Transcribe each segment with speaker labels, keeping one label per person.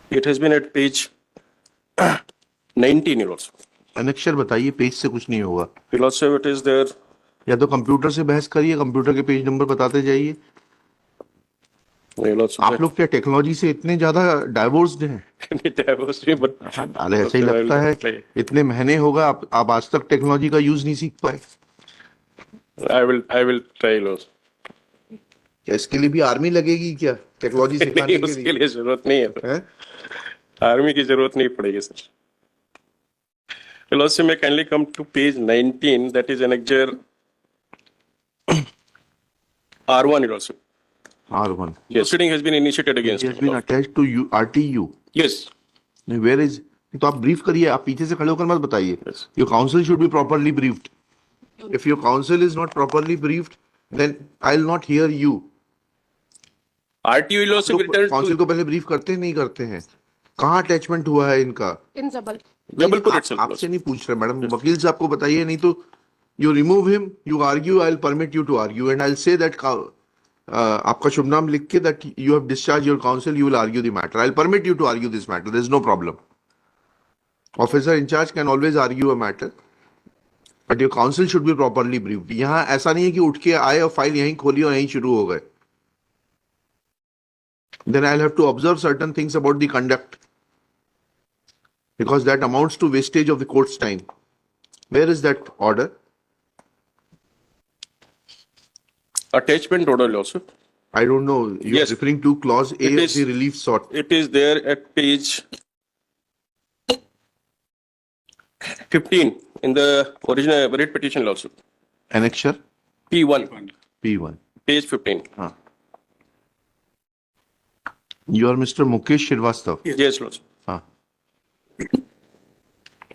Speaker 1: It has been at page 19, Your Lordship.
Speaker 2: अनेक्शर बताइए, page से कुछ नहीं होगा.
Speaker 1: Your Lordship, it is there.
Speaker 2: या तो कंप्यूटर से बहस करिए, कंप्यूटर के पेज नंबर बताते जाइए.
Speaker 1: Your Lordship,
Speaker 2: आप लोग क्या टेक्नोलॉजी से इतने ज्यादा डाइवोर्स्ड हैं? अरे ऐसा ही लगता है, इतने महीने होगा आप आज तक टेक्नोलॉजी का यूज नहीं सीख पाए.
Speaker 1: I will try, Your Lordship.
Speaker 2: क्या इसके लिए भी आर्मी लगेगी क्या, टेक्नोलॉजी सिखाने के
Speaker 1: उसके
Speaker 2: लिए?
Speaker 1: लिए जरूरत नहीं है,
Speaker 2: हैं?
Speaker 1: आर्मी की जरूरत नहीं पड़ेगी sir. Your Lordship, may kindly come to page 19, that is annexure R1, Your Lordship.
Speaker 2: R1.
Speaker 1: Yes. Proceeding has been initiated against
Speaker 2: It has been attached to you, RTU.
Speaker 1: Yes.
Speaker 2: Where is? तो आप brief करिए, आप पीछे से खड़े होकर मत बताइए.
Speaker 1: Yes.
Speaker 2: Your counsel should be properly briefed. If your counsel is not properly briefed, then I'll not hear you.
Speaker 1: RTU, Your Lordship, returned
Speaker 2: council
Speaker 1: to
Speaker 2: को पहले ब्रीफ करते हैं, नहीं करते हैं? कहाँ अटैचमेंट हुआ है इनका?
Speaker 3: In Jabal.
Speaker 1: Jabbalpur
Speaker 2: आप-
Speaker 1: itself.
Speaker 2: आपसे नहीं पूछ रहे मैडम, वकील साहब को बताइए, नहीं तो you remove him, you argue, I'll permit you to argue, and I'll say that आपका शुभ नाम लिख के that you have discharged your counsel, you will argue the matter. I'll permit you to argue this matter. There is no problem. Officer in charge can always argue a matter, but your counsel should be properly briefed. यहाँ ऐसा नहीं है कि उठ के आए और file यहीं खोली और यहीं शुरू हो गए. Then I'll have to observe certain things about the conduct, because that amounts to wastage of the court's time. Where is that order?
Speaker 1: attachment order, Your Lordship.
Speaker 2: I don't know. You're
Speaker 1: Yes.
Speaker 2: referring to clause A
Speaker 1: It
Speaker 2: of
Speaker 1: is-
Speaker 2: the relief sought.
Speaker 1: It is there at page 15 in the original writ petition, Your Lordship.
Speaker 2: Annexure
Speaker 1: P1,
Speaker 2: P1.
Speaker 1: page 15.
Speaker 2: You are Mr. Mukesh Shrivastava.
Speaker 1: Yes, Lordship.
Speaker 2: हाँ.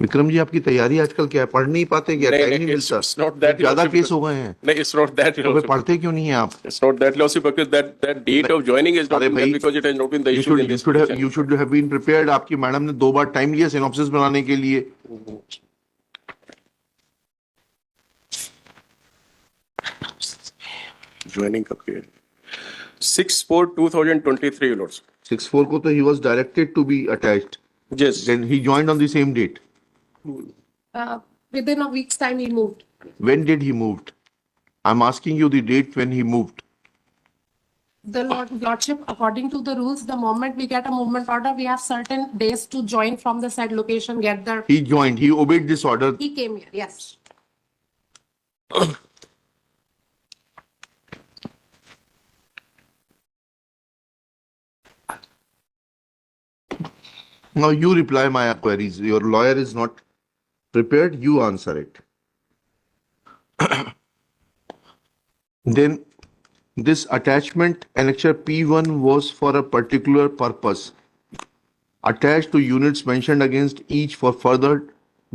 Speaker 2: विक्रम जी, आपकी तैयारी आजकल क्या है? पढ़ नहीं पाते क्या? टाइम नहीं मिलता?
Speaker 1: it's not that,
Speaker 2: ज्यादा
Speaker 1: Lordship.
Speaker 2: केस हो गए हैं.
Speaker 1: No, it's not that, Your
Speaker 2: तो फिर
Speaker 1: Lordship.
Speaker 2: पढ़ते क्यों नहीं है आप?
Speaker 1: It's not that, Lordship, because that date of joining is not
Speaker 2: अरे
Speaker 1: been there
Speaker 2: भाई,
Speaker 1: because it has not been the
Speaker 2: You
Speaker 1: issue in
Speaker 2: should, you
Speaker 1: this
Speaker 2: should have,
Speaker 1: petition.
Speaker 2: you should have been prepared. आपकी madam ने 2 बार time लिया synopsis बनाने के लिए.
Speaker 1: Joining कब के? 6/4/2023, Your Lordship.
Speaker 2: 6/4 को तो he was directed to be attached.
Speaker 1: Yes.
Speaker 2: Then he joined on the same date.
Speaker 3: Within a week's time, he moved.
Speaker 2: When did he moved? I'm asking you the date when he moved.
Speaker 3: The Lordship, according to the rules, the moment we get a movement order, we have certain days to join from the said location, get the,
Speaker 2: He joined. He obeyed this order.
Speaker 3: he came here, yes.
Speaker 2: Now you reply my queries. Your lawyer is not prepared. You answer it. Then this attachment annexure P1 was for a particular purpose, attached to units mentioned against each for further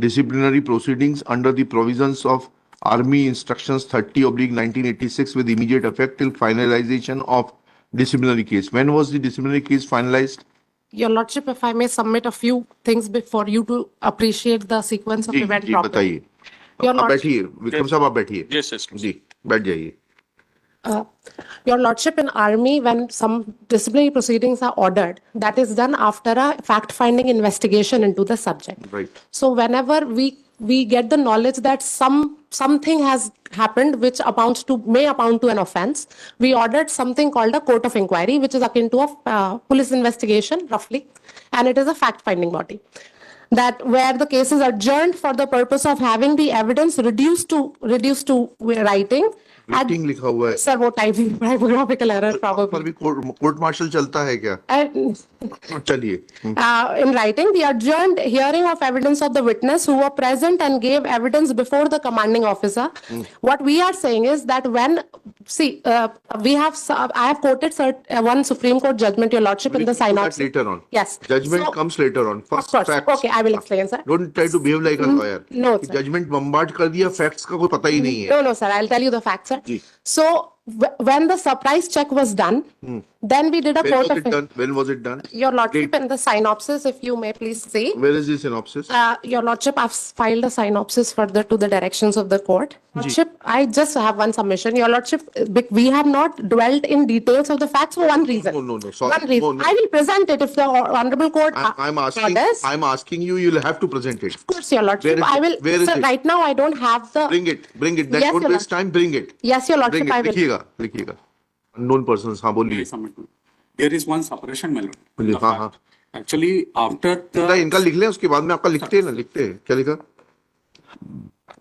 Speaker 2: disciplinary proceedings under the provisions of Army Instructions 30/1986 with immediate effect till finalization of disciplinary case. When was the disciplinary case finalized?
Speaker 3: Your Lordship, if I may submit a few things before you to appreciate the sequence of
Speaker 2: ji
Speaker 3: event
Speaker 2: ji
Speaker 3: properly.
Speaker 2: बताइए.
Speaker 3: Your
Speaker 2: आप
Speaker 3: Lordship,
Speaker 2: बैठिए, विक्रम साहब आप बैठिए.
Speaker 1: Yes, yes.
Speaker 2: जी बैठ जाइए.
Speaker 3: Your Lordship, in Army, when some disciplinary proceedings are ordered, that is done after a fact-finding investigation into the subject.
Speaker 2: Right.
Speaker 3: So whenever we get the knowledge that something has happened which may amount to an offense, we ordered something called a court of inquiry, which is akin to a police investigation roughly, and it is a fact-finding body. That where the case is adjourned for the purpose of having the evidence reduced to writing.
Speaker 2: Writing लिखा हुआ है.
Speaker 3: Sir, वो typographical error
Speaker 2: पर
Speaker 3: probably.
Speaker 2: भी court martial चलता है क्या? चलिए.
Speaker 3: In writing, the adjourned hearing of evidence of the witness who were present and gave evidence before the commanding officer. What we are saying is that I have quoted one Supreme Court judgment, Your Lordship, in the
Speaker 2: We'll do that
Speaker 3: synopsis.
Speaker 2: later on.
Speaker 3: Yes.
Speaker 2: Judgment
Speaker 3: So-
Speaker 2: comes later on.
Speaker 3: Of
Speaker 2: First
Speaker 3: course.
Speaker 2: facts.
Speaker 3: Okay, I will explain, sir.
Speaker 2: Don't try to behave like a lawyer.
Speaker 3: no, sir.
Speaker 2: Judgment bombard कर दिया, facts का कोई पता ही नहीं है.
Speaker 3: No, sir, I'll tell you the facts, sir.
Speaker 2: Ji.
Speaker 3: So When the surprise check was done, then we did a
Speaker 2: When
Speaker 3: court
Speaker 2: was
Speaker 3: of
Speaker 2: it done? When was it done?
Speaker 3: Your Lordship, in the synopsis, if you may please see.
Speaker 2: Where is the synopsis?
Speaker 3: Your Lordship, I've filed a synopsis further to the directions of the court. Lordship, I just have one submission. Your Lordship, we have not dwelt in details of the facts for one reason.
Speaker 2: No, sorry.
Speaker 3: One reason.
Speaker 2: No, no.
Speaker 3: I will present it if the Honorable Court
Speaker 2: I'm
Speaker 3: orders.
Speaker 2: asking you, you'll have to present it.
Speaker 3: Of course, Your Lordship,
Speaker 2: Where is
Speaker 3: I
Speaker 2: it?
Speaker 3: will.
Speaker 2: Where is
Speaker 3: Sir,
Speaker 2: it?
Speaker 3: right now, I don't have the.
Speaker 2: Bring it. Then
Speaker 3: Yes,
Speaker 2: don't
Speaker 3: Your
Speaker 2: waste time, bring it.
Speaker 3: Yes, Your Lordship,
Speaker 2: Bring
Speaker 3: I
Speaker 2: it.
Speaker 3: will.
Speaker 2: लिखिएगा. Unknown persons, हाँ बोलिए.
Speaker 4: There is one suppression, my lord.
Speaker 2: बोलिए,
Speaker 4: The
Speaker 2: हाँ.
Speaker 4: fact. Actually, after
Speaker 2: बेटा,
Speaker 4: the
Speaker 2: इनका लिख लें, उसके बाद में आपका लिखते हैं ना, लिखते हैं. क्या लिखा?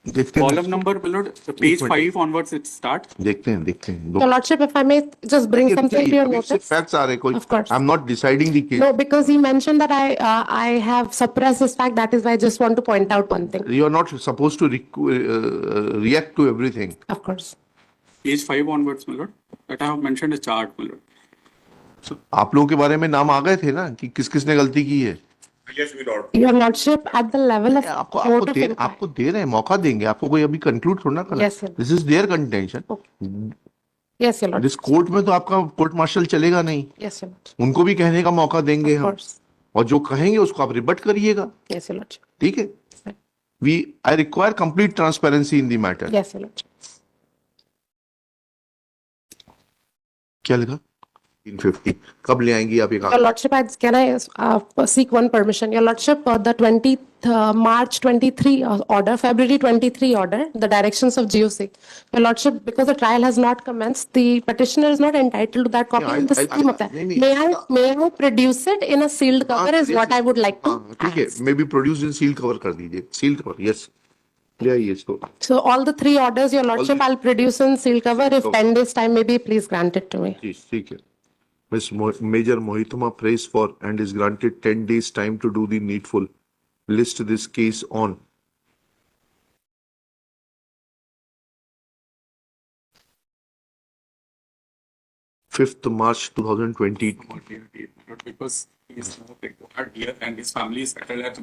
Speaker 2: देखते हैं.
Speaker 4: column number, my lord, page 5 onwards it starts.
Speaker 2: देखते हैं.
Speaker 3: Your Lordship, if I may just bring something to your notice.
Speaker 2: Facts आ रहे कोई.
Speaker 3: Of course.
Speaker 2: I'm not deciding the case.
Speaker 3: No, because he mentioned that I have suppressed this fact. That is why I just want to point out one thing.
Speaker 2: You are not supposed to react to everything.
Speaker 3: Of course.
Speaker 4: Page 5 onwards, my lord. That I have mentioned a chart, my lord.
Speaker 2: आप लोगों के बारे में नाम आ गए थे ना कि किसने गलती की है.
Speaker 3: Your Lordship, at the level of court of inquiry.
Speaker 2: आपको दे रहे हैं, मौका देंगे. आपको कोई अभी कंक्लूड थोड़ा ना करना.
Speaker 3: Yes, sir.
Speaker 2: This is their contention.
Speaker 3: Yes, Your Lordship.
Speaker 2: जिस कोर्ट में तो आपका कोर्ट मार्शल चलेगा नहीं.
Speaker 3: Yes, Your Lordship.
Speaker 2: उनको भी कहने का मौका देंगे
Speaker 3: Of
Speaker 2: हम.
Speaker 3: course.
Speaker 2: और जो कहेंगे उसको आप रिबट करिएगा.
Speaker 3: Yes, Your Lordship.
Speaker 2: ठीक है. I require complete transparency in the matter.
Speaker 3: Yes, Your Lordship.
Speaker 2: क्या लिखा? 350. कब ले आएंगी आप ये
Speaker 3: Your
Speaker 2: काम?
Speaker 3: Lordship, can I seek one permission? Your Lordship, the 20th March 23 order, February 23 order, the directions of GOC. Your Lordship, because the trial has not commenced, the petitioner is not entitled to that copy
Speaker 2: Yeah,
Speaker 3: in the
Speaker 2: I-
Speaker 3: scheme of that.
Speaker 2: नहीं,
Speaker 3: May I produce it in a sealed cover is what I would like to
Speaker 2: हाँ, ठीक है.
Speaker 3: ask.
Speaker 2: May be produce in seal cover कर दीजिए. Seal cover. Yes. ले आइए इसको.
Speaker 3: So all the three orders, Your Lordship, I'll produce in sealed cover. If 10 days time, maybe please grant it to me.
Speaker 2: जी, ठीक है. Ms. Major Mohituma prays for and is granted 10 days time to do the needful. List this case on. Fifth March 2020.
Speaker 4: Because he is now required here and his family is settled at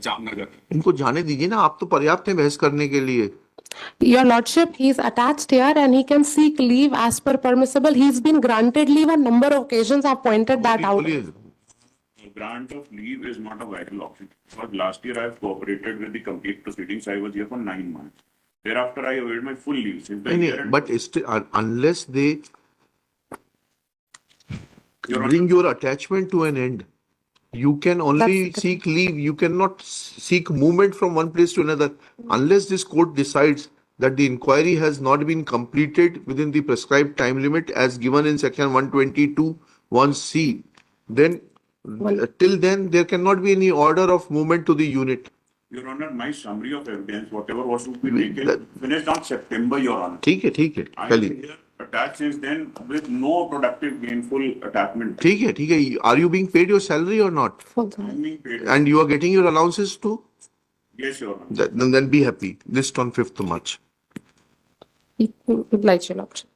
Speaker 4: Jamnagar.
Speaker 2: इनको जाने दीजिए ना. आप तो पर्याप्त हैं बहस करने के लिए.
Speaker 3: Your Lordship, he is attached here and he can seek leave as per permissible. He's been granted leave on number of occasions. I've pointed that out.
Speaker 2: बोलिए.
Speaker 5: Grant of leave is not a viable option. Because last year I have cooperated with the complete proceedings. I was here for 9 months. Thereafter I availed my full leave. Since the
Speaker 2: नहीं,
Speaker 5: year
Speaker 2: नहीं,
Speaker 5: end-
Speaker 2: but still, unless they
Speaker 5: Your
Speaker 2: bring your attachment to an end, you can only
Speaker 3: That's
Speaker 2: seek leave. You cannot seek movement from one place to another unless this court decides that the inquiry has not been completed within the prescribed time limit as given in section 122(1)(c. Then till then there cannot be any order of movement to the unit.
Speaker 5: Your Honor, my summary of evidence, whatever was to be taken,
Speaker 2: that-
Speaker 5: finished on September, Your Honor.
Speaker 2: ठीक है.
Speaker 5: I am
Speaker 2: चलिए.
Speaker 5: here attached since then with no productive gainful attachment.
Speaker 2: ठीक है. Are you being paid your salary or not?
Speaker 3: Hold
Speaker 5: I
Speaker 3: on.
Speaker 5: am being paid.
Speaker 2: And you are getting your allowances too?
Speaker 5: Yes, Your Honor.
Speaker 2: Then be happy. List on 5th March.
Speaker 3: Oblige, Your Lordship.